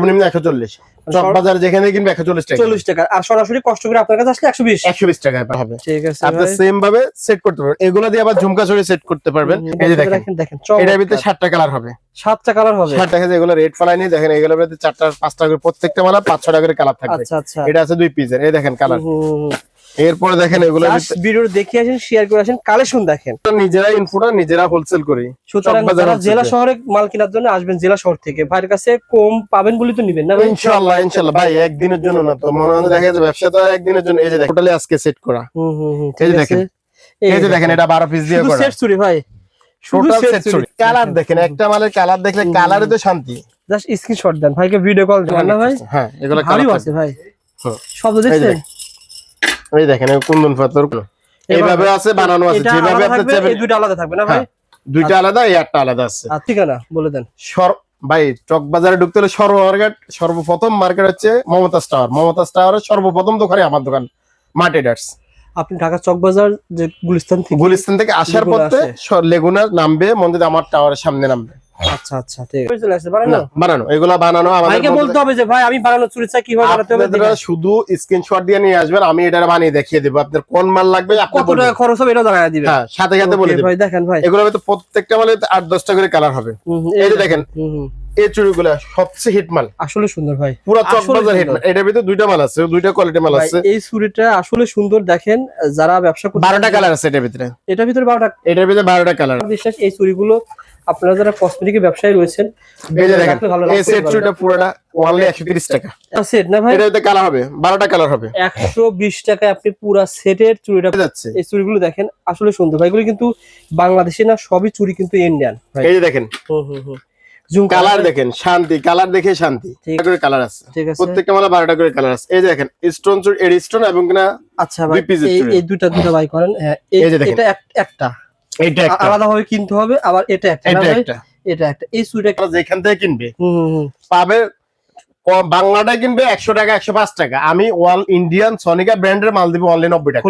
সর্বনিম্ন 140, চক বাজার যেখানে কিনবে 140 টাকা, 40 টাকা। আর সরাসরি কষ্ট করে আপনার কাছে আসলে 120 টাকায় হবে। ঠিক আছে, আপনি সেম ভাবে সেট করতে পারবেন, এগুলা দিয়ে আবার ঝুমকা ছড়ি সেট করতে পারবেন। এই যে দেখেন এটার ভিতরে 7টা কালার হবে, 7টা কালার হবে। 7টা কাছে এগুলো রেড ফলাই নেই, দেখেন এগুলোর ভিতরে 4টা 5টা করে প্রত্যেকটা মালা 5-6টা করে কালার থাকবে। আচ্ছা আচ্ছা, এটা আছে 2 পিসের, এই দেখেন কালার। এরপরে দেখেন এগুলো ভিডিও দেখে আসেন, শেয়ার করে আসেন, কালেকশন দেখেন। নিজেরা ইনফোটা নিজেরা হোলসেল করি। সুতরাং যারা জেলা শহরে মাল কেনার জন্য আসবেন, জেলা শহর থেকে ভাইয়ের কাছে কম পাবেন বলে তো নিবেন না ভাই? ইনশাআল্লাহ ইনশাআল্লাহ ভাই, একদিনের জন্য না তো, মনে হয় দেখা যায় ব্যবসা তো একদিনের জন্য। এই যে দেখেন টোটালি আজকে সেট করা। এই যে দেখেন, এই যে দেখেন এটা 12 পিস দিয়ে করা সেট চুরি ভাই, শুধু সেট চুরি। কালার দেখেন, একটা মালের কালার দেখলে কালারে তো শান্তি। জাস্ট স্ক্রিনশট দেন ভাইকে, ভিডিও কল দেন না ভাই? হ্যাঁ এগুলো ভালো আছে ভাই, শব্দ দেখছেন? এই দেখেন কুন্দন পাথর এইভাবে আছে বানানো আছে, যেভাবে আপনি চাইবেন। এই দুটো আলাদা থাকবে না ভাই? দুইটা আলাদা, এই একটা আলাদা আছে। ঠিকানা বলে দেন। ভাই চক বাজারে ঢুকতে হলে সর্বপ্রথম মার্কেট হচ্ছে মমতাজ টাওয়ার। মমতাজ টাওয়ারের সর্বপ্রথম দোকানে আমার দোকান মা ট্রেডার্স। আপনি ঢাকা চক বাজার যে গুলিস্তান থেকে আসার পথে লেগুনা নামবে, মন্দির আমার টাওয়ারের সামনে নামবে। আচ্ছা আচ্ছা, ঠিক আছে। চলে আসছে বানানো, এগুলা বানানো আমাদেরকে বলতে হবে যে ভাই আমি বানানো চুরি চাই, কিভাবে বানাতে হবে। আপনারা শুধু স্ক্রিনশট দিয়ে নিয়ে আসবেন, আমি এটা বানিয়ে দেখিয়ে দেব। আপনার কোন মাল লাগবে, কত টাকা খরচ হবে, এটা জানাই দিবেন। হ্যাঁ সাথে সাথে বলে দেব ভাই। দেখেন ভাই এগুলো তো প্রত্যেকটা মালে 8-10টা করে কালার হবে। এই যে দেখেন এই চুড়িগুলো সবচেয়ে হিট মাল, আসলে সুন্দর ভাই, পুরো চক বাজার হিট মাল। এটার ভিতরে দুইটা মাল আছে, দুইটা কোয়ালিটি মাল আছে। এই চুড়িটা আসলে সুন্দর। দেখেন যারা ব্যবসা করতে, 12টা কালার আছে এটার ভিতরে, 12টা, এটার ভিতরে 12টা কালার। বিশ্বাস এই চুড়িগুলো আপনারা যারা কসমেটিক ব্যবসায়ী রয়েছেন, এই যে দেখেন এই সেট চুড়িটা পুরোটা অনলি 130 টাকা সেট না ভাই? এটাতে কালার হবে 12টা কালার হবে, 120 টাকায় আপনি পুরো সেটের চুড়িটা যাচ্ছে। এই চুড়িগুলো দেখেন আসলে সুন্দর ভাই, এগুলো কিন্তু বাংলাদেশি না, সবই চুড়ি কিন্তু ইন্ডিয়ান ভাই। এই যে দেখেন জুম কালার দেখেন, শান্তি কালার দেখে শান্তি করে কালার আছে, প্রত্যেকটা মালা 12টা করে কালার আছে। এই যে দেখেন স্টোন চুড়ি, এর স্টোন এবং কিনা। আচ্ছা ভাই এই দুটো বাই করেন। এটা একটা, এটা আলাদা ভাবে কিনতে হবে, আবার এটা একটা, এটা একটা। এই চুড়িটা যেখান থেকে কিনবে পাবে, বাংলাটাই কিনবে 100 টাকা 105 টাকা। আমি অল ইন্ডিয়ান সনিকা ব্র্যান্ডের মাল দিব অনলি 90 টাকা,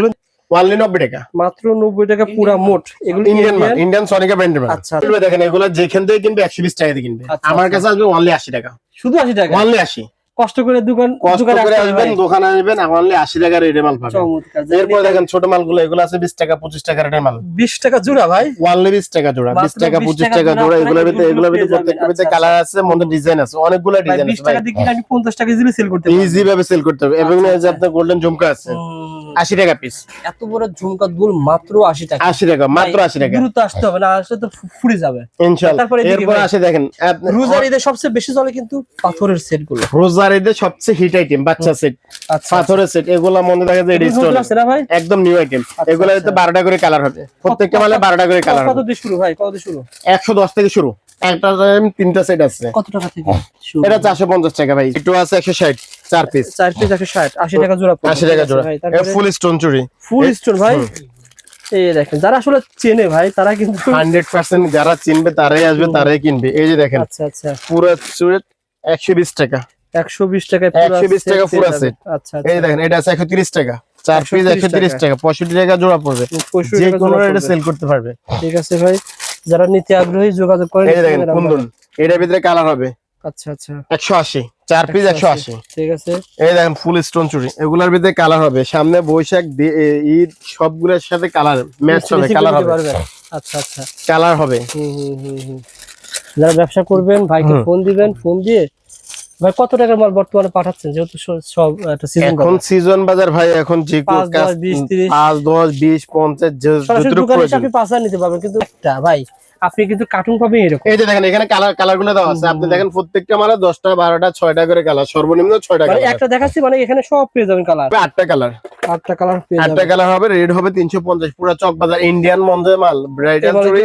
অনলি 90 টাকা, মাত্র 90 টাকা পুরা মোট। এগুলো ইন্ডিয়ান মাল, ইন্ডিয়ান সনিকা ব্র্যান্ডের মাল। আচ্ছা দেখেন এগুলো যেখান থেকে কিনবে 120 টাকা দিয়ে কিনবে, আমার কাছে আসবে অনলি 80 টাকা, শুধু 80 টাকা, অনলি 80। কষ্ট করে আসবেন, দোকানে আসবেন, অনলি 80 টাকার রেটে মাল পাবেন। এরপর দেখেন ছোট মালগুলো, এগুলো আছে 20 টাকা 25 টাকা রেটের মাল। 20 টাকা জোড়া ভাই, অনলি 20 টাকা জোড়া, 20 টাকা 25 টাকা জোড়া। এগুলোর ভিতরে প্রত্যেকটার ভিতরে কালার আছে, মধ্যে ডিজাইন আছে, অনেকগুলো ডিজাইন আছে। 20 টাকা দিয়ে কিনে আমি 50 টাকা ইজিলি সেল করতে পারবো, ইজি ভাবে সেল করতে হবে। এবং এই যে আপনার গোল্ডেন ঝুমকা আছে 80 টাকা পিস, এত বড় ঝুমকা দুল মাত্র 80 টাকা, 80 টাকা মাত্র 80 টাকা। দ্রুত আসতে হবে, না আসলে তো ফুরে যাবে ইনশাআল্লাহ। তারপরে এরপর আসে দেখেন রোজার ঈদে সবচেয়ে বেশি চলে কিন্তু পাথরের সেটগুলো, রোজার ঈদে সবচেয়ে হিট আইটেম বাচ্চা সেট, পাথরের সেট। এগুলা মনে দেখা যায় রিস্টোন আছে না ভাই, একদম নিউ আইটেম। এগুলাতে 12টা করে কালার হবে, প্রত্যেকটা মালে 12টা করে কালার। কত দিয়ে শুরু ভাই, কত দিয়ে শুরু? 110 থেকে শুরু, একটা তিনটা সেট আছে। কত টাকা থেকে শুরু? এটা 450 টাকা ভাই। একটু আছে 160, 4 পিস 160, 80 টাকা জোড়া, 80 টাকা জোড়া। ফুল স্টোন চুড়ি, ফুল স্টোন ভাই। এই দেখেন যারা আসলে চেনে ভাই, তারা কিন্তু 100% যারা চিনবে তারাই আসবে, তারাই কিনবে। এই যে দেখেন আচ্ছা আচ্ছা পুরো চুড়ি 120 টাকা, 120 টাকা পুরো 120 টাকা পুরো সেট। আচ্ছা এই দেখেন এটা আছে 130 টাকা, 4 পিস 130 টাকা, 65 টাকা জোড়া পড়বে, যে কোনো এটা সেল করতে পারবে। ঠিক আছে ভাই, যারা নিতে আগ্রহী যোগাযোগ করেন। এই দেখেন কুন্দন, এটার ভিতরে কালার হবে। আচ্ছা আচ্ছা 180, 4 পিস 180। ঠিক আছে এই দেখেন ফুল স্টোন চুড়ি, এগুলোর ভিতরে কালার হবে। সামনে বৈশাখ ঈদ সবগুলোর সাথে কালার ম্যাচ হবে, কালার হবে। আচ্ছা আচ্ছা কালার হবে। যারা ব্যবসা করবেন ভাইকে ফোন দিবেন, ফোন দিয়ে ভাই কত টাকার মাল বর্তমানে পাঠাচ্ছেন? যেহেতু সব একটা সিজন, এখন সিজন বাজার ভাই, এখন যে 5, 10, 20, 50 যতটুকু প্রয়োজন আপনি 5 নিতে পারবেন। কিন্তু একটা ভাই আপনি কিন্তু কার্টুন পাবেন এরকম। এই যে দেখেন এখানে কালারগুলো দেওয়া আছে, আপনি দেখেন প্রত্যেকটা মালে 10টা 12টা 6টা করে কালার, সর্বনিম্ন 6টা কালার। একটা দেখাচ্ছি মানে এখানে সব পেয়ে যাবেন কালার, 8টা কালার, 8টা কালার পেয়ে যাবেন। 8টা কালার হবে, রেড হবে 350, পুরো চক বাজার ইন্ডিয়ান মন্দের মাল, ব্রাইডাল চুড়ি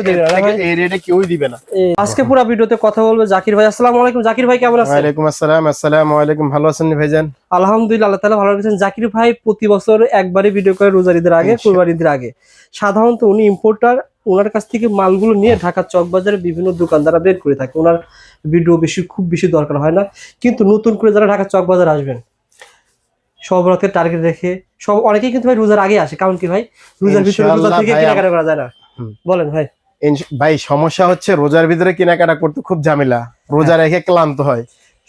এই রেটে কেউই দিবে না। আজকে পুরো ভিডিওতে কথা বলবো জাকির ভাই। আসসালামু আলাইকুম জাকির ভাই, কেমন আছেন? ওয়ালাইকুম আসসালাম। আসসালামু আলাইকুম, ভালো আছেন ভাইজান? আলহামদুলিল্লাহ, আল্লাহ তাআলা ভালো রেখেছেন। জাকির ভাই প্রতি বছর একবারই ভিডিও করে রোজার ঈদের আগে, কুরবানির ঈদের আগে। সাধারণত উনি ইম্পোর্টার, ওনার কাছ থেকে মালগুলো নিয়ে ঢাকা চক বাজারে বিভিন্ন দোকানদাররা বের করে থাকে। ওনার ভিডিও খুব বেশি দরকার হয় না, কিন্তু নতুন করে যারা ঢাকা চক বাজার আসবেন সব রাতের টার্গেট রেখে সব, অনেকেই কিন্তু ভাই রোজার আগে আসে। কারণ কি ভাই, রোজার ভিতরে রোজা থেকে কেনাকাটা করা যায় না। বলেন ভাই। ভাই সমস্যা হচ্ছে রোজার ভিতরে কেনাকাটা করতে খুব ঝামেলা, রোজা রেখে ক্লান্ত হয়।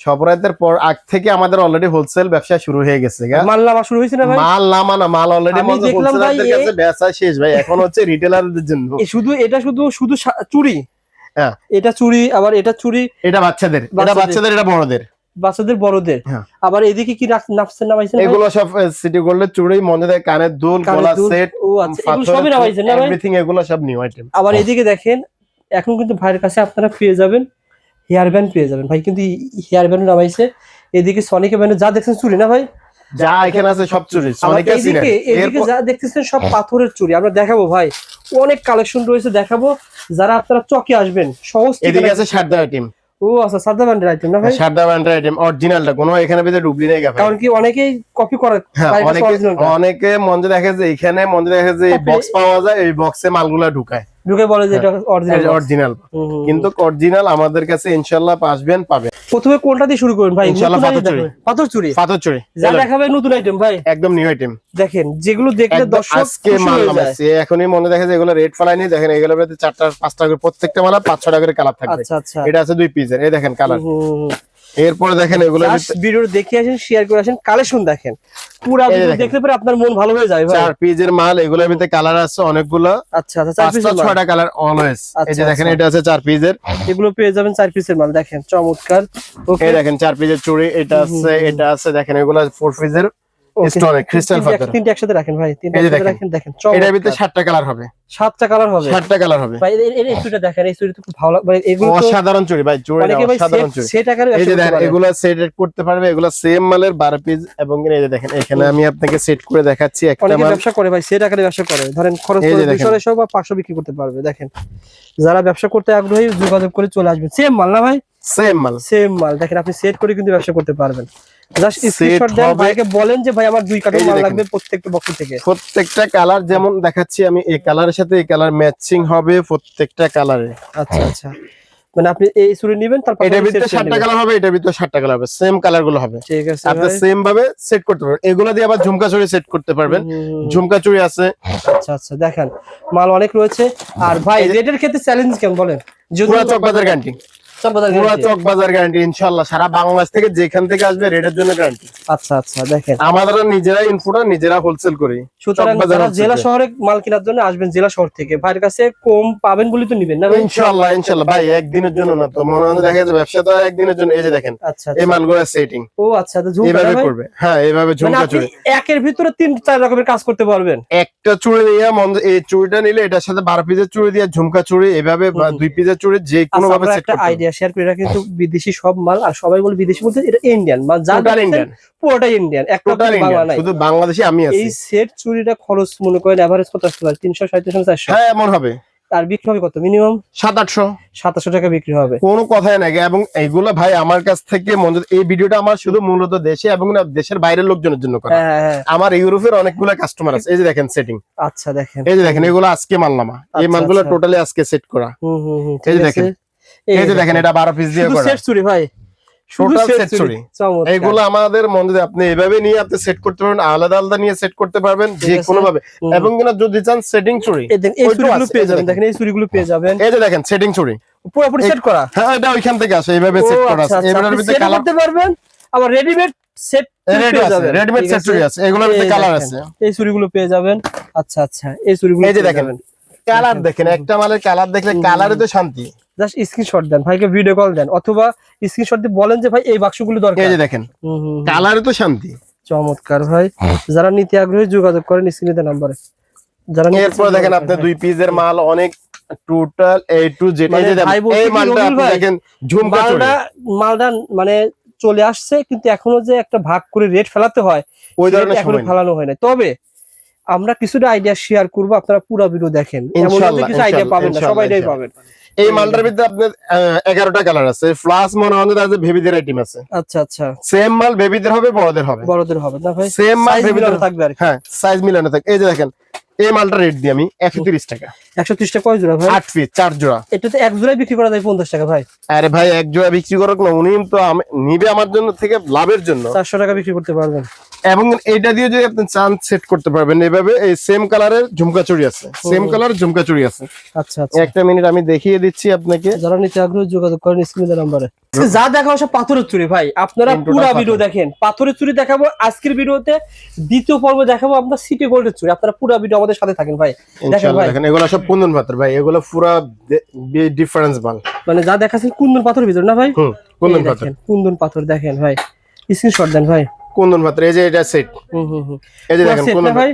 সবরাতের পর আগ থেকে আমাদের অলরেডি হোলসেল ব্যবসা শুরু হয়ে গেছে। মাল নামা শুরু হয়েছে না ভাই? মাল নামা না, মাল অলরেডি হোলসেলারদের কাছে বেচা শেষ ভাই, এখন হচ্ছে রিটেলারদের জন্য। এটা শুধু চুড়ি? হ্যাঁ, এটা চুড়ি, আবার এটা চুড়ি, এটা বাচ্চাদের, এটা বড়দের। বাচ্চাদের বড়দের। আবার এদিকে কি নামাইছেন? এগুলো সব সিটি গোল্ডের চুড়ি, মন্দিরের কানের দুল, গলা সেট, ও আচ্ছা, এগুলো সবই নামাইছেন না ভাই? এভরিথিং, এগুলো সব নিউ আইটেম। আবার এদিকে দেখেন, এখন কিন্তু ভাইয়ের কাছে আপনারা পেয়ে যাবেন হেয়ার ব্যান্ড পেয়ে যাবেন। ভাই কিন্তু হেয়ার ব্যান্ড নামাইছে। এদিকে সনিকের ব্যান্ড যা দেখছেন চুড়ি না ভাই? যা এখানে আছে সব চুড়ি। এদিকে যা দেখতেছেন সব পাথরের চুড়ি। আমরা দেখাবো ভাই, অনেক কালেকশন রয়েছে দেখাবো। যারা আপনারা চকে আসবেন সহজ। এদিকে আছে শারদা আইটেম। ও আচ্ছা, শারদা ব্যান্ডের আইটেম না ভাই? শারদা ব্যান্ডের আইটেম অরিজিনালটা, কোনো এখানে ভিতরে ডুবলি নাই ভাই। কারণ কি অনেকেই কপি করে। অনেকে মঞ্জে দেখে যে এখানে বক্স পাওয়া যায়, এই বক্সে মালগুলা ঢুকায় বলে যে এটা অরিজিনাল। কিন্তু অরিজিনাল আমাদের কাছে ইনশাআল্লাহ পাবেন। প্রথমে কোনটা দিয়ে শুরু করবেন ভাই? ইনশাআল্লাহ পাথর চুড়ি যা দেখাবে নতুন আইটেম ভাই, একদম নিউ আইটেম। দেখেন যেগুলো দেখলে দর্শক আজকে মাল নামাইছে, এখনই মনে দেখে যে এগুলো রেড ফলাইনি। দেখেন এগুলোর মধ্যে 4টা 5টা করে প্রত্যেকটা মালা 5-6 টাকা করে কালার থাকবে। আচ্ছা আচ্ছা, এটা আছে 2 পিসের, এই দেখেন কালার। এরপরে দেখেন এগুলো ভিডিও দেখে আসেন, শেয়ার করে আসেন, কালেকশন দেখেন। পুরো ভিডিও দেখলে পরে আপনার মন ভালো হয়ে যায় ভাই। 4 পিসের মাল, এগুলোর ভিতরে কালার আছে অনেকগুলো। আচ্ছা আচ্ছা, 4 পিসের 6টা কালার অলওয়েজ। এই যে দেখেন এটা আছে 4 পিসের, এগুলো পেয়ে যাবেন 4 পিসের মাল। দেখেন চমৎকার। ওকে, এই দেখেন 4 পিসের চুড়ি, এটা আছে দেখেন এগুলো 4 পিসের স্টোনের ক্রিস্টাল পাথর। তিনটা একসাথে রাখেন ভাই, তিনটা একসাথে রাখেন। দেখেন এটার ভিতরে 7টা কালার হবে। 7টা কালার হবে? 7টা কালার হবে ভাই। এই চুড়িটা দেখেন, এই চুড়ি তো খুব ভালো ভাই। এগুলো অসাধারণ চুড়ি ভাই, অসাধারণ চুড়ি। সেট আকারে এই যে দেখেন এগুলো সেট করতে পারবে, এগুলো সেম মালের 12 পিস। এবং এই যে দেখেন এখানে আমি আপনাকে সেট করে দেখাচ্ছি। একটা মাল ব্যবসা করে ভাই, সেট আকারে ব্যবসা করে। ধরেন খরচ করে 200 বা 500 বিক্রি করতে পারবে। দেখেন যারা ব্যবসা করতে আগ্রহী যোগাযোগ করে চলে আসবেন। সেম মাল না ভাই? সেম মাল। দেখেন আপনি সেট করে কিন্তু ব্যবসা করতে পারবেন। জাস্ট স্ক্রিনশট দেন, ভাইকে বলেন যে ভাই আমার 2 কার্টন মাল লাগবে প্রত্যেকটা বক্স থেকে। প্রত্যেকটা কালার যেমন দেখাচ্ছি আমি, এই কালারের সাথে এই কালার ম্যাচিং হবে প্রত্যেকটা কালারে। আচ্ছা আচ্ছা, মানে আপনি এই চুড়ি নেবেন, তারপর এটার ভিতরে 7টা কালার হবে, এটার ভিতরে 7টা কালার হবে, সেম কালার গুলো হবে। ঠিক আছে, আপনি সেম ভাবে সেট করতে পারবেন। এগুলো দিয়ে আবার ঝুমকা চুড়ি সেট করতে পারবেন, ঝুমকা চুড়ি আছে। আচ্ছা আচ্ছা, দেখেন মাল অনেক রয়েছে। আর ভাই রেটের ক্ষেত্রে চ্যালেঞ্জ কেমন বলেন? পুরো চকবাজার গ্যারান্টি, পুরো চকবাজার গ্যারান্টি ইনশাআল্লাহ। সারা বাংলাদেশ থেকে যেখান থেকে আসবে রেটের জন্য গ্যারান্টি। আচ্ছা আচ্ছা, দেখেন আমাদের নিজেরা ইনফোটা নিজেরা হোলসেল করি। সুতরাং যারা জেলা শহরে মাল কেনার জন্য আসবেন, জেলা শহর থেকে ভাইয়ের কাছে কম পাবেন বলে তো নিবেন না ভাই? ইনশাআল্লাহ ইনশাআল্লাহ ভাই, একদিনের জন্য না তো, মনে হয় দেখা যায় ব্যবসা তো একদিনের জন্য। এই যে দেখেন এই মালগুলো সেটিং। ও আচ্ছা, তো ঝুমকা এইভাবে করবে। হ্যাঁ, এইভাবে ঝুমকা চুড়ি একের ভিতরে 3-4 রকমের কাজ করতে পারবেন। একটা চুড়ি নিয়ে এই চুড়িটা নিলে এটার সাথে 12 পিসের চুড়ি দিয়ে ঝুমকা চুড়ি, এভাবে 2 পিসের চুড়ি যে কোনো ভাবে সেট করতে। একটা আইডিয়া শেয়ার করে, এটা কিন্তু বিদেশি সব মাল। আর সবাই বলে বিদেশি বলতে, এটা ইন্ডিয়ান মাল। টোটাল ইন্ডিয়ান, পুরোটাই ইন্ডিয়ান, একটা বাংলা নাই। শুধু বাংলাদেশি আমি আছি। এই সেট চুড়িটা খরচ মনে করেন এভারেজ কত আসতে পারে? 300-400। হ্যাঁ, এমন হবে। আর বিক্রি হবে কত? মিনিমাম 700-800 টাকা বিক্রি হবে, কোনো কথাই নাই। এবং এইগুলো ভাই আমার কাছ থেকে এই ভিডিওটা আমার শুধু মূলত দেশে এবং দেশের বাইরের লোকজনের জন্য করা। আমার ইউরোপের অনেকগুলো কাস্টমার আছে। এই যে দেখেন সেটিং। আচ্ছা, দেখেন এই যে দেখেন এগুলো আজকে মালনামা, এই মালগুলো টোটালি আজকে সেট করা। এই যে দেখেন, এই যে দেখেন এটা 12 পিস দিয়ে করা সেট চুড়ি ভাই, টোটাল সেট চুড়ি। এইগুলো আমাদের মনে আপনি এভাবে নিয়ে আপনি সেট করতে পারবেন, আলাদা আলাদা নিয়ে সেট করতে পারবেন যে কোনো ভাবে। এবং কিনা যদি চান সেটিং চুড়ি, এই চুড়িগুলো পেয়ে যাবেন। দেখেন এই চুড়িগুলো পেয়ে যাবেন। এই যে দেখেন সেটিং চুড়ি পুরোপুরি সেট করা। হ্যাঁ, এটা ওইখান থেকে আসে, এইভাবে সেট করা আছে। এবারের ভিতরে কালার করতে পারবেন। আবার রেডিমেড সেট পেয়ে যাবেন, রেডিমেড সেট চুড়ি আছে, এগুলোর ভিতরে কালার আছে। এই চুড়িগুলো পেয়ে যাবেন। আচ্ছা আচ্ছা, এই চুড়িগুলো এই যে দেখেন কালার দেখেন, একটা মালের কালার দেখলে কালারে তো শান্তি। জাস্ট স্ক্রিনশট দেন, ভাইকে ভিডিও কল দেন, অথবা স্ক্রিনশট দিয়ে বলেন যে ভাই এই বাক্সগুলো দরকার। এই যে দেখেন কালারে তো শান্তি। চমৎকার ভাই, যারা নিতে আগ্রহী যোগাযোগ করেন স্ক্রিনে দেওয়া নম্বরে। যারা এরপর দেখেন আপনি 2 পিসের মাল অনেক টোটাল A to Z। এই যে এই মালটা আপনি দেখেন ঝুমকা চুড়ি, মালটা মানে চলে আসছে, কিন্তু এখনো যে একটা ভাগ করে রেট ফেলাতে হয় ওই ধরনের এখনো ফেলানো হয় না। তবে আমরা কিছুটা আইডিয়া শেয়ার করবো, আপনারা পুরো ভিডিও দেখেন, এমন কিছু আইডিয়া পাবেন না, সবাইটাই পাবেন। এই মালটার ভিতরে আপনার 11টা কালার আছে, প্লাস মনে হয় আছে বেবিদের আইটেম আছে। আচ্ছা আচ্ছা, সেম মাল বেবিদের হবে, বড়দের হবে। বড়দের হবে না ভাই, সেম মাল বেবিদের থাকবে আর হ্যাঁ, সাইজ মিলানো থাকে। এই যে দেখেন এই মালটা রেট দিই আমি 130 টাকা। 130 টাকা কয় জোড়া ভাই? 8 পিস 4 জোড়া। এটাতে এক জোড়ায় বিক্রি করা যায় 50 টাকা ভাই। আরে ভাই এক জোড়া বিক্রি করুক না, উনি তো নিবে আমার জন্য থেকে লাভের জন্য 400 টাকা বিক্রি করতে পারবেন। এবং এইটা দিয়ে যদি আপনি চান সেট করতে পারবেন এইভাবে। এই সেম কালারের ঝুমকা চুড়ি আছে, সেম কালার ঝুমকা চুড়ি আছে। আচ্ছা আচ্ছা, একটা মিনিট আমি দেখিয়ে দিচ্ছি আপনাকে। যারা নিতে আগ্রহী যোগাযোগ করেন স্ক্রিনের নাম্বারে। যা দেখাবো সব পাথরের চুড়ি ভাই, আপনারা পুরো ভিডিও দেখেন। পাথরের চুড়ি দেখাবো আজকের ভিডিওতে, দ্বিতীয় পর্ব দেখাবো আপনার সিটি গোল্ডের চুড়ি। আপনারা পুরো ভিডিও আমাদের সাথে থাকেন ভাই। দেখেন ভাই, দেখেন এগুলো সব কুন্দন পাথর ভাই, এগুলো পুরো ডিফারেন্স মাল। মানে যা দেখাচ্ছেন কুন্দন পাথরের ভিতর না ভাই? কুন্দন পাথর, কুন্দন পাথর দেখেন ভাই, স্ক্রিনশট দেন ভাই। কুন্দন পাথর, এই যে এটা সেট, এই যে দেখেন কুন্দন ভাই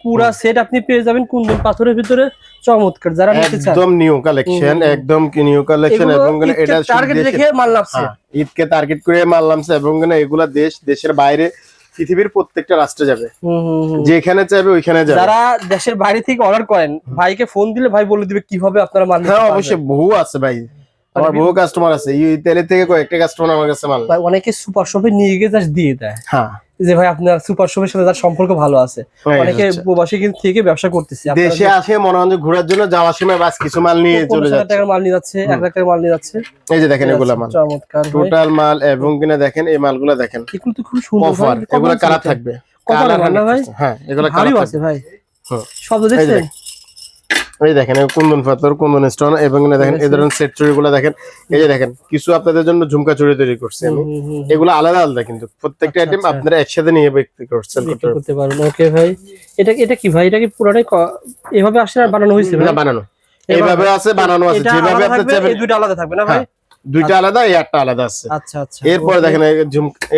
পুরা সেট আপনি পেয়ে যাবেন কুন্দন পাথরের ভিতরে। চমৎকার, যারা নিতে চান একদম নিউ কালেকশন, একদম কি নিউ কালেকশন। এবং এটা টার্গেট দেখে মাল নামছে, ঈদকে টার্গেট করে মাল নামছে। এবং এগুলা দেশের বাইরে পৃথিবীর প্রত্যেকটা রাষ্ট্রে যাবে, যেখানে চাইবে ওইখানে যাবে। যারা দেশের বাইরে থেকে অর্ডার করেন ভাইকে ফোন দিলে ভাই বলে দিবে কিভাবে আপনারা মাল নিতে পারবেন। হ্যাঁ অবশ্যই, বহু আছে ভাই, আমার বহু কাস্টমার আছে। ইতালি থেকে কয়েকটা কাস্টমার আমার কাছে মাল ভাই, অনেকে সুপার শপে নিয়ে গিয়ে জাস্ট দিয়ে দেয়। হ্যাঁ, যে ভাই আপনার সুপার শপের সাথে তার সম্পর্ক ভালো আছে। অনেকে প্রবাসী কিন্তু থেকে ব্যবসা করতেছে, দেশে আসে মনে হয় ঘোরার জন্য, যাওয়ার সময় বাস কিছু মাল নিয়ে চলে যাচ্ছে। 50 টাকার মাল নিয়ে যাচ্ছে, 1 লাখ টাকার মাল নিয়ে যাচ্ছে। এই যে দেখেন এগুলা মাল, চমৎকার টোটাল মাল। এবং কিনা দেখেন এই মালগুলো দেখেন, এগুলো তো খুব সুন্দর অফার, এগুলা কালার থাকবে, কালার না ভাই? হ্যাঁ এগুলা ভালো কালার আছে ভাই। সব দেখছেন, এই দেখেন কুন্দন পাথর, কুন্দন স্টোন। এবং দেখেন এই ধরনের সেট চুড়ি গুলো দেখেন। এই যে দেখেন কিছু আপনাদের জন্য ঝুমকা চুড়ি তৈরি করছি আমি, এগুলো আলাদা আলাদা কিন্তু প্রত্যেকটা আইটেম আপনারা একসাথে নিয়ে বিক্রি করতে পারবেন। ওকে ভাই, এটা কি ভাই? এটা কি পুরোটাই এভাবে আসলে বানানো হয়েছে ভাই? বানানো এইভাবে আছে, বানানো আছে যেভাবে আপনি চাইবেন। এই দুটো আলাদা থাকবে না ভাই? দুইটা আলাদা, এই একটা আলাদা আছে। আচ্ছা আচ্ছা, এরপর দেখেন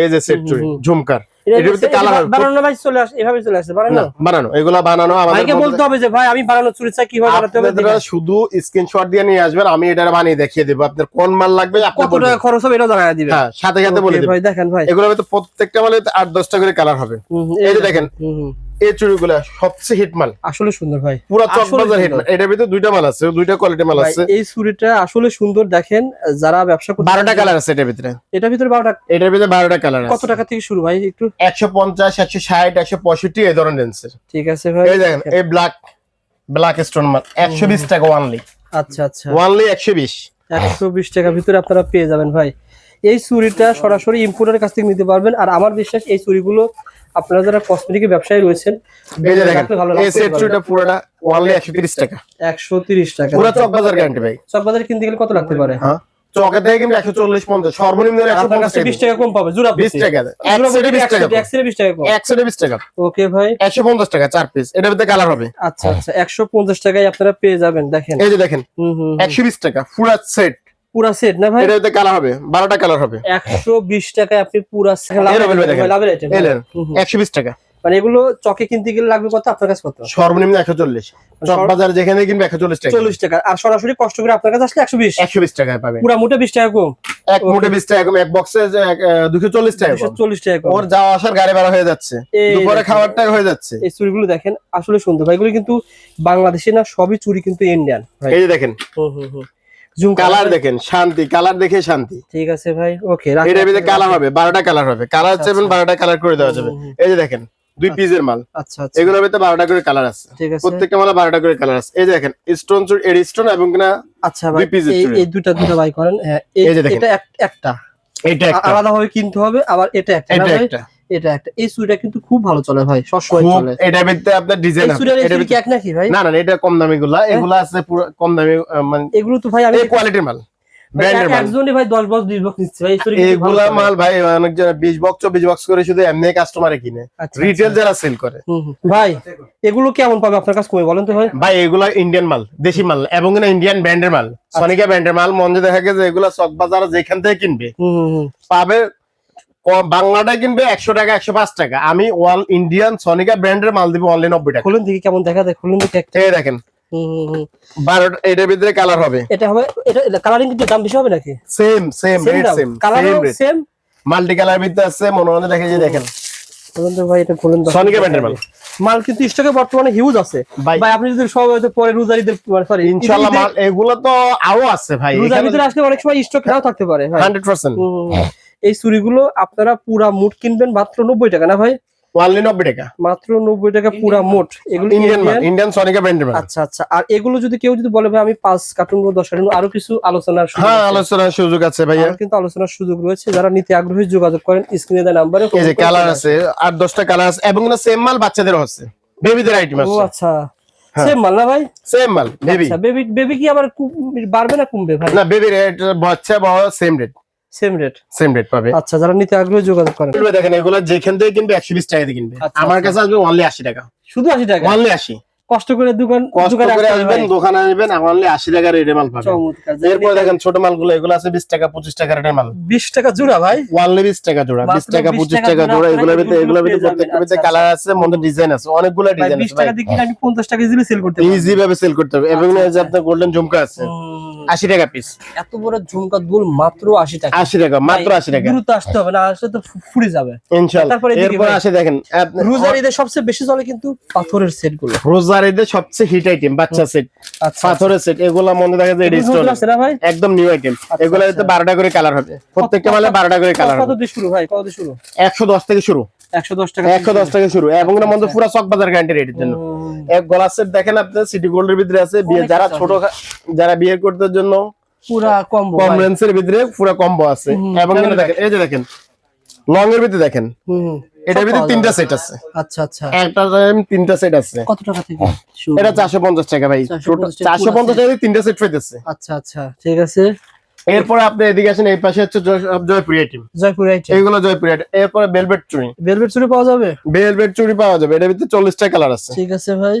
এই যে সেট চুড়ি ঝুমকার, এটার ভিতরে কালার বানানো ভাই চলে আসে, এভাবে চলে আসে বানানো। বানানো এগুলা বানানো আমাদেরকে বলতে হবে যে ভাই আমি বানানো চুড়ি চাই, কিভাবে বানাতে হবে। আপনারা শুধু স্ক্রিনশট দিয়ে নিয়ে আসবেন, আমি এটা বানিয়ে দেখিয়ে দেব। আপনার কোন মাল লাগবে, আপনি কত টাকা খরচ হবে এটা জানাই দিবেন। হ্যাঁ সাথে সাথে বলে দেব ভাই। দেখেন ভাই এগুলোর ভিতরে প্রত্যেকটা মালে 8-10টা করে কালার হবে। এই যে দেখেন এই চুড়িগুলা সবচেয়ে হিট মাল, আসলে সুন্দর ভাই, পুরো চকবাজার হিট মাল। এটার ভিতরে দুইটা মাল আছে, দুইটা কোয়ালিটি মাল আছে। এই চুড়িটা আসলে সুন্দর। দেখেন যারা ব্যবসা করতে, 12টা কালার আছে এটার ভিতরে। এটার ভিতরে 12টা, এটার ভিতরে 12টা কালার আছে। কত টাকা থেকে শুরু ভাই একটু? 150, 160, 165 এই ধরনের রেঞ্জের। ঠিক আছে ভাই। এই দেখেন এই ব্ল্যাক স্টোন মাল 120 টাকা অনলি। আচ্ছা আচ্ছা, অনলি 120 টাকার ভিতরে আপনারা পেয়ে যাবেন ভাই। এই চুড়িটা সরাসরি ইম্পোর্টারের কাছ থেকে নিতে পারবেন। আর আমার বিশ্বাস এই চুড়িগুলো আপনারা যারা কসমেটিক ব্যবসায়ী রয়েছেন, এই যে দেখেন এই সেট চুড়িটা পুরোটা অনলি 130 টাকা। 130 টাকা পুরো চকবাজার গ্যারান্টি ভাই। চকবাজারে কিনতে গেলে কত লাগতে পারে? হ্যাঁ চকে থেকে কিন্তু 140-50, সর্বনিম্ন 120 টাকা কম পাবে। জোড়া 20 টাকা, এক সেটে 20 টাকা, এক সেটে 20 টাকা কম, এক সেটে 20 টাকা। ওকে ভাই, 150 টাকা 4 পিস। এটার ভিতরে কালার হবে। আচ্ছা আচ্ছা, 150 টাকায় আপনারা পেয়ে যাবেন। দেখেন এই যে দেখেন 120 টাকা পুরো সেট, পুরা সেট না ভাই? এটার ভিতরে কালার হবে, 12টা কালার হবে। 120 টাকায় আপনি পুরা লাভের আইটেম 120 টাকা। মানে এগুলো চকে কিনতে গেলে লাগবে কত? আপনার কাছে কত? সর্বনিম্ন 140, চক বাজার যেখানে কিনবে 140 টাকা, 40 টাকা। আর সরাসরি কষ্ট করে আপনার কাছে আসলে 120 টাকায় পাবে। পুরা মোটে 20 টাকা কম, এক মোটে 20 টাকা কম, এক বক্সে 240 টাকা কম। 240 টাকা কম। ওর যাওয়া আসার গাড়ি ভাড়া হয়ে যাচ্ছে, দুপুরে খাবারটা হয়ে যাচ্ছে। এই চুড়িগুলো দেখেন আসলে সুন্দর ভাই। এগুলো কিন্তু বাংলাদেশি না, সবই চুড়ি কিন্তু ইন্ডিয়ান ভাই। এই যে দেখেন কালার দেখেন, শান্তি, কালার দেখে শান্তি। ঠিক আছে ভাই, ওকে। এটার ভিতরে কালার হবে, 12টা কালার হবে। কালার চাইবেন 12টা কালার করে দেওয়া যাবে। এই যে দেখেন 2 পিসের মাল। আচ্ছা আচ্ছা, এগুলোর ভিতরে 12টা করে কালার আছে। ঠিক আছে, প্রত্যেকটা মালে 12টা করে কালার আছে। এই যে দেখেন স্টোন চুড়ি, এডি স্টোন এবং কিনা। আচ্ছা ভাই, এই দুটো বাই করেন। এটা একটা, এটা একটা আলাদা ভাবে কিনতে হবে। আবার এটা একটা, এটা একটা। এই চুড়িটা কিন্তু খুব ভালো চলে ভাই, সবসময় চলে। এটার ভিতরে আপনার ডিজাইন আছে। এটা কি এক নাকি ভাই? না না, এটা কম দামি গুলা, এগুলা আছে পুরো কম দামি। মানে এগুলো তো ভাই আমি এই কোয়ালিটির মাল, ব্র্যান্ডের মাল। একজনই ভাই 10 বক্স 20 বক্স নিচ্ছে ভাই। এগুলা মাল ভাই অনেকজন 20 বক্স 24 বক্স করে শুধু এমনি কাস্টমারে কিনে, রিটেল যারা সেল করে। ভাই এগুলো কেমন পাবে আপনার কাছে, কই বলেন তো ভাই? ভাই এগুলা ইন্ডিয়ান মাল, দেশি মাল এবং ইন্ডিয়ান ব্র্যান্ডের মাল, সনিকা ব্র্যান্ডের মাল। মনে দেখা গেছে এগুলা চক বাজার যেখান থেকে কিনবে পাবে, বাংলাটা কিনবে 100 টাকা 105 টাকা। আমি ওয়াল ইন্ডিয়ান সনিকা ব্র্যান্ডের মাল দিব অনলি 90 টাকা। খুলুন দেখি কেমন দেখা যায়, খুলুন দেখি একটা। এই দেখেন 12টা, এটার ভিতরে কালার হবে। এটা হবে, এটা কালারিং কিন্তু দাম বেশি হবে নাকি? Same rate, same colour same, multi colour ভিতরে আছে। মনে হয় দেখে যে দেখেন খুলুন তো ভাই, এটা খুলুন। সনিকা ব্র্যান্ডের মাল। মাল কিন্তু স্টকে বর্তমানে হিউজ আছে ভাই। আপনি যদি সব পরে রোজারিদের, সরি ইনশাআল্লাহ মাল এগুলো তো আরো আছে ভাই। রোজার ভিতরে আসলে অনেক সময় স্টক নাও থাকতে পারে 100%। এই চুড়িগুলো আপনারা পুরা মুট কিনবেন মাত্র 90 টাকা না ভাই? অনলি 90 টাকা, মাত্র 90 টাকা পুরা মোট। এগুলো ইন্ডিয়ান সোনিকা ব্র্যান্ডের মাল। আচ্ছা আচ্ছা। আর এগুলো যদি কেউ যদি বলে ভাই আমি 5 কার্টুন বা 10 কার্টুন, আরো কিছু আলোচনার সুযোগ হ্যাঁ, আলোচনার সুযোগ আছে ভাইয়া, কিন্তু আলোচনার সুযোগ রয়েছে। যারা নিতে আগ্রহী যোগাযোগ করেন স্ক্রিনে দেওয়া নম্বরে। এই যে কালার আছে 8-10টা কালার আছে, এবং না সেম মাল বাচ্চাদেরও আছে, বেবিদের আইটেম আছে। ও আচ্ছা, সেম মাল না ভাই? সেম মাল বেবি। আচ্ছা, বেবি কি আবার বাড়বে না কমবে ভাই? না, বেবি রেট বাচ্চা বড় সেম রেট, সেম রেট পাবে। আচ্ছা, যারা নিতে আগ্রহী যোগাযোগ করেন। দেখেন এগুলো যেখান থেকে কিনবে 120 টাকা দিয়ে কিনবে, আচ্ছা, আমার কাছে আসবে অনলি 80 টাকা, শুধু 80 টাকা, অনলি 80। কষ্ট করে দোকানে আসবেন, দোকানে আসবেন, অনলি 80 টাকা রেটে মাল পাবেন। এরপর দেখেন ছোট মালগুলো, এগুলো আছে 20 টাকা 25 টাকা রেটের মাল। 20 টাকা জোড়া ভাই? অনলি 20 টাকা জোড়া, 20 টাকা 25 টাকা জোড়া। এগুলোর ভিতরে প্রত্যেকটার ভিতরে কালার আছে, মধ্যে ডিজাইন আছে, অনেকগুলো ডিজাইন আছে। 20 টাকা দিয়ে কিনে আমি 50 টাকা ইজিলি সেল করতে পারবো, ইজি ভাবে সেল করতে হবে। এবং এই যে আপনার গোল্ডেন ঝুমকা আছে 80 টাকা পিস। এত বড় ঝুমকা দুল মাত্র 80 টাকা? 80 টাকা, মাত্র 80 টাকা। দ্রুত আসতে হবে, না আসলে তো ফুরে যাবে ইনশাআল্লাহ। এরপর আসে দেখেন রোজার ঈদে সবচেয়ে বেশি চলে কিন্তু পাথরের সেট গুলো। রোজার ঈদে সবচেয়ে হিট আইটেম বাচ্চা সেট, পাথরের সেট। এগুলা মনে দেখা যায় রিস্টোন আছে না ভাই, একদম নিউ আইটেম। এগুলাতে 12টা করে কালার হবে, প্রত্যেকটা মালে 12টা করে কালার হবে। কত দিয়ে শুরু ভাই? কত দিয়ে শুরু? 110 থেকে শুরু, 110 টাকা, 110 থেকে শুরু। এবং এর মধ্যে পুরো চক বাজার গ্যারান্টি রেটের জন্য। এক গলা সেট দেখেন আপনি, সিটি গোল্ডের ভিতরে আছে। বিয়ে যারা ছোট, যারা বিয়ে করতে জন্য পুরা কম্বো, কম রেঞ্জের ভিতরে পুরো কম্বো আছে। এবং এখানে দেখেন, এই যে দেখেন লং এর ভিতরে দেখেন, এটার ভিতরে 3টা সেট আছে। আচ্ছা আচ্ছা, একটা টাইম 3টা সেট আছে। কত টাকা থেকে শুরু? এটা 450 টাকা ভাই, 450 টাকা দিয়ে 3টা সেট পাইতেছে। আচ্ছা আচ্ছা, ঠিক আছে। এরপর আপনি এদিকে আসেন, এই পাশে হচ্ছে জয়পুরি আইটেম, জয়পুরি আইটেম, এইগুলো জয়পুরি আইটেম। এরপর ভেলভেট চুড়ি, ভেলভেট চুড়ি পাওয়া যাবে? ভেলভেট চুড়ি পাওয়া যাবে, এটার ভিতরে 40টা কালার আছে। ঠিক আছে ভাই।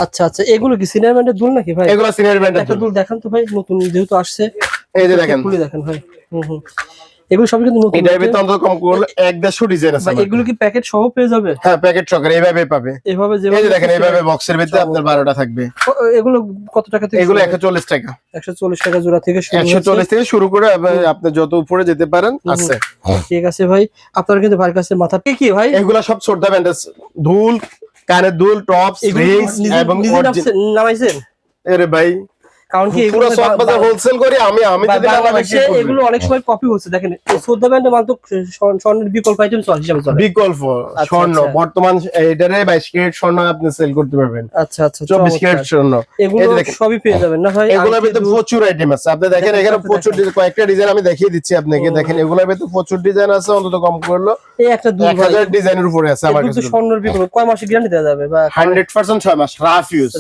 আচ্ছা আচ্ছা, এগুলো কি সিনিয়র ব্র্যান্ডের দুল নাকি ভাই? এগুলো সিনিয়র ব্র্যান্ডের একটা দুল দেখান তো ভাই, নতুন যেহেতু আসছে। এই যে দেখেন, খুলে দেখেন ভাই। এগুলো সবই কিন্তু নতুন। এটার ভিতরে অন্তত কম করলে 150 ডিজাইন আছে। এগুলো কি প্যাকেট সহ পেয়ে যাবে? হ্যাঁ, প্যাকেট সহকারে এইভাবে পাবে। এইভাবে এই যে দেখেন, এইভাবে বক্সের ভিতরে আপনার 12টা থাকবে। এগুলো কত টাকা থেকে? এগুলো 140 টাকা, 140 টাকা জোড়া থেকে শুরু। 140 থেকে শুরু করে আপনি যত উপরে যেতে পারেন আছে। ঠিক আছে ভাই, আপনার কিন্তু ভাইয়ের কাছে মাথা কি ভাই? এগুলো সব ছোটদা ব্যান্ডেজ, দুল, কানের দুল, টপস, রিংস এবং নামাইছেন? আরে ভাই, কারণ কি এগুলো সব বাজার হোলসেল করি আমি যদি বাংলাদেশে এগুলো অনেক সময় কপি হচ্ছে। দেখেন শ্রদ্ধা ব্র্যান্ডের মাল তো স্বর্ণের বিকল্প আইটেম হিসাবে চলে। বিকল্প স্বর্ণ বর্তমান এটারে 22 ক্যারেট স্বর্ণ আপনি সেল করতে পারবেন। আচ্ছা আচ্ছা, 24 ক্যারেট স্বর্ণ এগুলো সবই পেয়ে যাবেন না ভাই? এগুলোর ভিতরে প্রচুর আইটেম আছে। আপনি দেখেন এখানে প্রচুর কয়েকটা ডিজাইন আমি দেখিয়ে দিচ্ছি আপনাকে। দেখেন এগুলোর ভিতরে প্রচুর ডিজাইন আছে, অন্তত কম করলো এই একটা 1000 ডিজাইনের উপরে আছে আমার কাছে। স্বর্ণের বিকল্প কয় মাসে গ্যারান্টি দেওয়া যাবে? বা 100% 6 মাস রাফ ইউজ।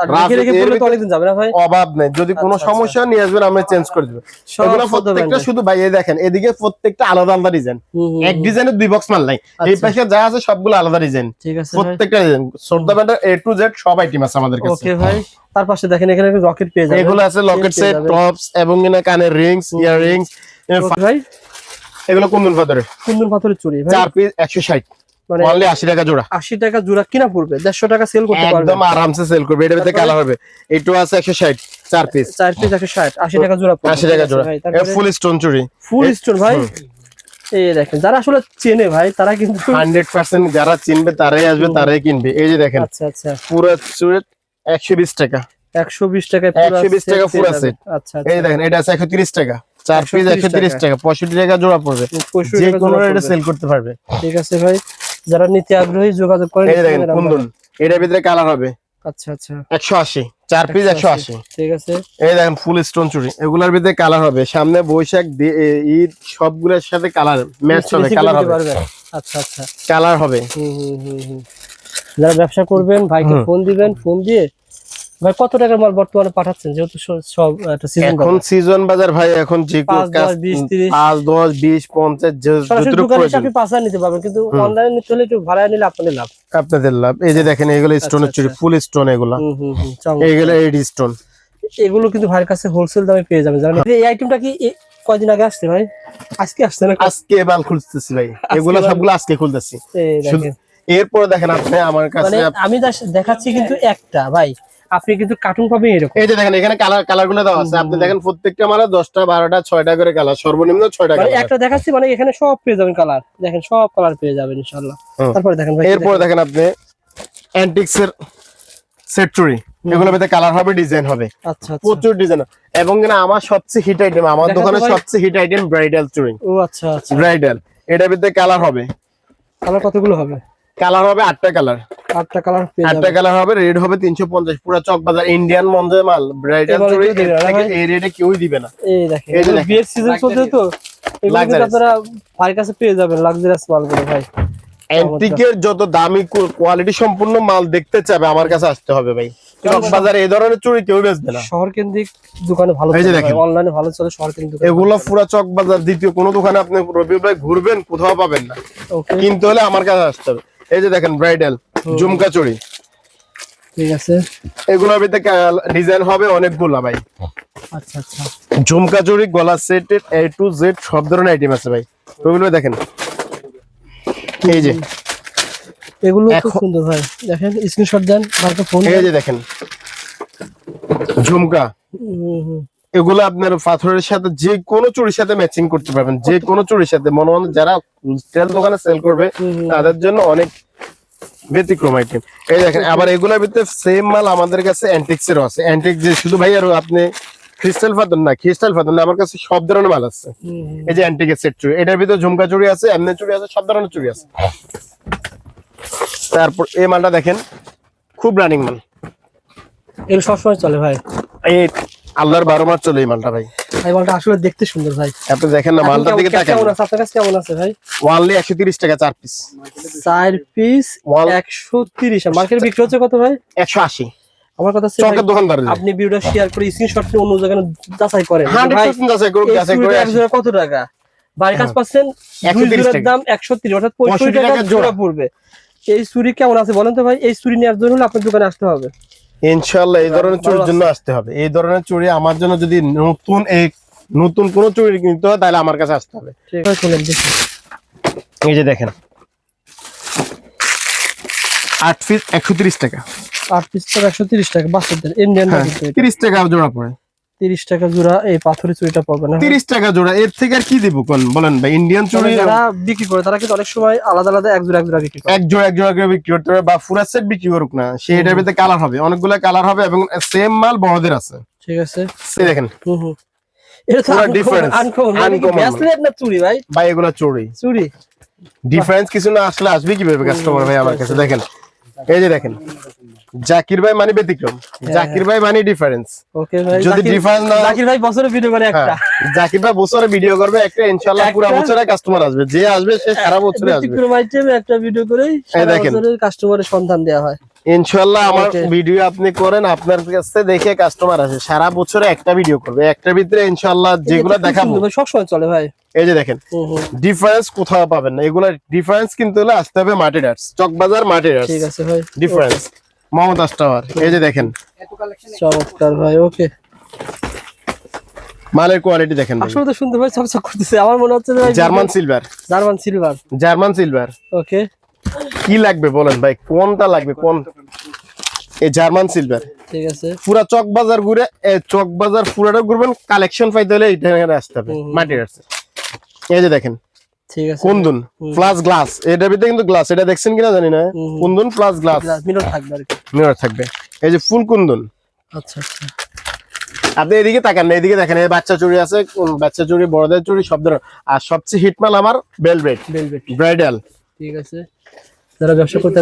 আর রেখে রেখে পড়লে তো অনেকদিন যাবে না ভাই? অভাব নেই, যদি কোনো সমস্যা নিয়ে আসবেন আমরা চেঞ্জ করে দেব। এগুলো প্রত্যেকটা শুধু ভাই এই দেখেন, এদিকে প্রত্যেকটা আলাদা আলাদা ডিজাইন, এক ডিজাইনের 2 বক্স মাল নাই। এই পাশে যা আছে সবগুলো আলাদা ডিজাইন। ঠিক আছে, প্রত্যেকটা ডিজাইন শ্রদ্ধা ব্র্যান্ডের A to Z সব আইটেম আছে আমাদের কাছে। ওকে ভাই, তার পাশে দেখেন এখানে রকেট পেয়ে যাবেন। এগুলো আছে লকেট সেট, টপস এবং কানের রিংস, ইয়ার রিংস ভাই। এগুলো কুন্দন পাথরের চুড়ি ভাই, 4 পিস 160, মানে অনলি 80 টাকা জোড়া। 80 টাকা জোড়া কিনা পড়বে, 150 টাকা সেল করতে পারবে, একদম আরামসে সেল করবে। এটার ভিতরে কালার হবে, এটাও আছে 160, 4 পিস 160, 80 টাকা জোড়া পড়বে। 80 টাকা জোড়া। ফুল স্টোন চুড়ি, ফুল স্টোন ভাই। এই দেখেন, যারা আসলে চেনে ভাই তারা কিন্তু 100% যারা চিনবে তারাই আসবে, তারাই কিনবে। এই যে দেখেন, আচ্ছা আচ্ছা, পুরো চুড়ি 120 টাকা, 120 টাকায় পুরো 120 টাকা পুরো সেট। আচ্ছা, এই দেখেন এটা আছে 130 টাকা, 4 পিস 130 টাকা, 65 টাকা জোড়া পড়বে। যে কোনো এটা সেল করতে পারবে। ঠিক আছে ভাই, যারা নিতে আগ্রহী যোগাযোগ করেন। এই দেখেন কুন্দন, এটার ভিতরে কালার হবে। আচ্ছা আচ্ছা, 180, 4 পিস 180। ঠিক আছে, এই দেখেন ফুল স্টোন চুড়ি, এগুলোর ভিতরে কালার হবে। সামনে বৈশাখ ঈদ সবগুলোর সাথে কালার ম্যাচ হবে, কালার হবে। আচ্ছা আচ্ছা, কালার হবে। যারা ব্যবসা করবেন ভাইকে ফোন দিবেন, ফোন দিয়ে ভাই কত টাকার মাল বর্তমানে পাঠাচ্ছেন? যেহেতু সব একটা সিজন, এখন সিজন বাজার ভাই, এখন যে 5, 10, 20, 30, 5, 10, 20, 50 যতটুকু প্রয়োজন আপনি 5 নিতে পারবেন, কিন্তু অনলাইনে নিতে হলে একটু ভাড়া নিলে আপনাদের লাভ। আপনাদের লাভ। এই যে দেখেন এগুলো স্টোনের চুড়ি, ফুল স্টোন এগুলো, এইগুলো এড স্টোন। এগুলো কিন্তু ভাইয়ের কাছে হোলসেল দামে পেয়ে যাবেন। জানেন এই আইটেমটা কি কয়দিন আগে আসছে ভাই? আজকে আসছে না? আজকে মাল খুলতেছি ভাই, এগুলো সবগুলো আজকে খুলতেছি। এরপর দেখেন আপনি আমার কাছে, আমি দেখাচ্ছি কিন্তু একটা ভাই, আপনি কিন্তু কার্টুন পাবেন এরকম। এই যে দেখেন এখানে কালার গুলো দেওয়া আছে। আপনি দেখেন প্রত্যেকটা মালে 10টা 12টা 6টা করে কালার, সর্বনিম্ন 6টা কালার। একটা দেখাচ্ছি, মানে এখানে সব পেয়ে যাবেন কালার। দেখেন সব কালার পেয়ে যাবেন ইনশাআল্লাহ। তারপরে দেখেন ভাই, এরপর দেখেন আপনি অ্যান্টিক্স এর সেট চুড়ি, এগুলোর ভিতরে কালার হবে, ডিজাইন হবে। আচ্ছা, প্রচুর ডিজাইন। এবং আমার সবচেয়ে হিট আইটেম, আমার দোকানে সবচেয়ে হিট আইটেম ব্রাইডাল চুড়ি। ও আচ্ছা আচ্ছা, ব্রাইডাল, এটার ভিতরে কালার হবে। কালার কতগুলো হবে? কালার হবে 8টা কালার, 8টা কালার পেয়ে 8টা যাবেন। কালার হবে। রেড হবে 350, পুরো চকবাজার ইন্ডিয়ান মঞ্জে মাল, ব্রাইডাল এবারে চুড়ি কেউ দিবে না, ভাই? এই রেটে কেউই দিবে না। এই দেখেন এই যে এগুলো দেখেন। বিয়ের সিজন চলছে তো, এগুলো কিন্তু Luxurious। আপনারা ভাইয়ের কাছে পেয়ে যাবেন লাক্সারিয়াস মালগুলো ভাই। অ্যান্টিকের যত দামি কোয়ালিটি সম্পূর্ণ মাল দেখতে চাবে আমার কাছে আসতে হবে ভাই। চকবাজারে এই ধরনের চুড়ি কেউ বেচবে না। শহর কেন্দ্রিক দোকানে ভালো এই যে চলে, দেখেন। অনলাইনে ভালো চলে, শহর কেন্দ্রিক দোকানে এগুলো পুরো চকবাজার দ্বিতীয় কোনো দোকানে আপনি রবি ভাই ঘুরবেন কোথাও পাবেন না, ওকে কিনতে হলে আমার কাছে আসতে হবে। এই যে দেখেন ব্রাইডাল ঝুমকা চুড়ি, ঠিক আছে। এগুলোর ভিতরে ডিজাইন হবে অনেকগুলো ভাই। আচ্ছা আচ্ছা, ঝুমকা চুড়ি গলা সেটের A to Z সব ধরনের আইটেম আছে ভাই। ওগুলো দেখেন, এই যে এগুলো খুব এখন- সুন্দর ভাই, দেখেন স্ক্রিনশট দেন ভাইকে ফোন এই যে দেখেন ঝুমকা, এগুলো আপনার পাথরের সাথে যে কোনো চুড়ির সাথে ম্যাচিং করতে পারবেন, যে কোনো চুড়ির সাথে। মনে মনে যারা হোলসেল দোকানে সেল করবে তাদের জন্য অনেক ব্যতিক্রম আইটেম। এই দেখেন আবার এগুলোর ভিতরে সেম মাল আমাদের কাছে অ্যান্টিক্স এরও আছে। অ্যান্টিক যে শুধু ভাই আর আপনি ক্রিস্টাল পাথর না, ক্রিস্টাল পাথর না, আমার কাছে সব ধরনের মাল আছে। এই যে অ্যান্টিকের সেট চুড়ি, এটার ভিতরে ঝুমকা চুড়ি আছে, এমনি চুড়ি আছে, সব ধরনের চুড়ি আছে। তারপর এই মালটা দেখেন, খুব রানিং মাল, এগুলো সবসময় চলে ভাই। এই আল্লাহর 12 মাস চলে এই মালটা ভাই। এই মালটা আসলে দেখতে সুন্দর ভাই। আপনি দেখেন না মালটার দিকে তাকান। কেমন আছে আপনার কাছে, কেমন আছে ভাই? ওয়ানলি 130 টাকা 4 পিস, 4 পিস Wall- 130। আর মার্কেট বিক্রি হচ্ছে কত ভাই? 180 আমার কথা হচ্ছে চকের ভাই, দোকানদার। আপনি ভিডিওটা শেয়ার করে স্ক্রিনশট নিয়ে অন্য জায়গায় যাচাই করেন। ভাই 100% আছে গ্রুপ এই আছে করে চুড়িটা এক জোড়া কত টাকা? বাড়ির কাছে পাচ্ছেন 130 দুই জোড়ার টাকা। দাম 130, অর্থাৎ 65 টাকা টাকা জোড়া জোড়া পড়বে। এই চুড়ি কেমন আছে বলেন তো ভাই? এই চুড়ি নেওয়ার জন্য হলে আপনার দোকানে আসতে হবে। ইনশাআল্লাহ এই ধরনের চুড়ির জন্য আসতে হবে। এই ধরনের চুড়ি আমার জন্য যদি নতুন কোন চুড়ি কিনতে হয় তাহলে আমার কাছে আসতে হবে। ঠিক আছে, চলেন দেখি। এই যে দেখেন 8 পিস 130 টাকা, 8 পিস তো 130 টাকা বাচ্চাদের ইন্ডিয়ান হ্যাঁ, 30 টাকা জোড়া পড়ে। 30 টাকা জোড়া এই পাথরের চুড়িটা পাবে না। 30 টাকা জোড়া, এর থেকে আর কি দিব কোন বলেন ভাই? ইন্ডিয়ান চুড়ি যারা বিক্রি করে তারা কিন্তু অনেক সময় আলাদা আলাদা এক জোড়া বিক্রি করে। এক জোড়া করে বিক্রি করতে হবে, বা ফুরা সেট বিক্রি করুক না, সেটার ভিতরে কালার হবে, অনেকগুলো কালার হবে এবং সেম মাল বড়দের আছে। ঠিক আছে, এই দেখেন এটা তো পুরো difference, আনকমন uncommon ব্যাসলেট না চুড়ি ভাই? ভাই এগুলো চুড়ি। চুড়ি ডিফারেন্স কিছু না আসলে আসবে কিভাবে কাস্টমার ভাই আমার কাছে? দেখেন এই যে দেখেন জাকির ভাই মানে ব্যতিক্রম, জাকির ভাই মানে ডিফারেন্স। ওকে ভাই, যদি difference না- জাকির ভাই বছরে ভিডিও করে একটা। জাকির ভাই বছরে ভিডিও করবে একটা, ইনশাআল্লাহ পুরো একটা? বছরে কাস্টমার আসবে, যে আসবে সে সারা বছরে আসবে। ব্যতিক্রম আইটেমে একটা ভিডিও করেই সারা দেখেন। বছরের কাস্টমারের সন্ধান দেওয়া হয়। ইনশাআল্লাহ আমার Okay. ভিডিও আপনি করেন, আপনার কাছে দেখে কাস্টমার আসে, সারা বছরে একটা ভিডিও করবে, একটার ভিতরে ইনশাআল্লাহ যেগুলো এটা খুব দেখাবো। সুন্দর ভাই, সবসময় চলে ভাই। এই যে দেখেন ডিফারেন্স কোথাও পাবেন না, এগুলা ডিফারেন্স কিন্তু হলে আসতে হবে মার্টিডার্স, চকবাজার মার্টিডার্স। ঠিক আছে ভাই, ডিফারেন্স মমতাজ টাওয়ার। এই যে দেখেন চমৎকার ভাই। ওকে, মালের কোয়ালিটি দেখেন ভাই। আসলে তো সুন্দর ভাই, চকচক করতেছে। আমার মনে হচ্ছে যে ভাই German silver, German silver. German silver ওকে, কি লাগবে বলেন ভাই, কোনটা লাগবে কোন? এই জার্মান সিলভার ঠিক আছে। পুরা চকবাজার ঘুরে, চকবাজার পুরাটা ঘুরবেন, কালেকশন পাইতে হলে এইটা আসতে হবে মার্টিডার্স। এই যে দেখেন ঠিক আছে, কুন্দুন প্লাস গ্লাস, এটার ভিতরে কিন্তু গ্লাস, এটা দেখছেন কিনা জানি না, কুন্দুন প্লাস গ্লাস মিরর থাকবে আর কি। মিরর থাকবে। এই যে ফুল কুন্দুন। আচ্ছা আচ্ছা, আপনি এদিকে তাকান না, এদিকে দেখেন এই বাচ্চা চুড়ি আছে, বাচ্চা চুড়ি, বড়দের চুড়ি, সব ধরনের। আর সবচেয়ে হিট মাল আমার ভেলভেট ভেলভেট। ব্রাইডাল। ঠিক আছে, যারা ব্যবসা করতে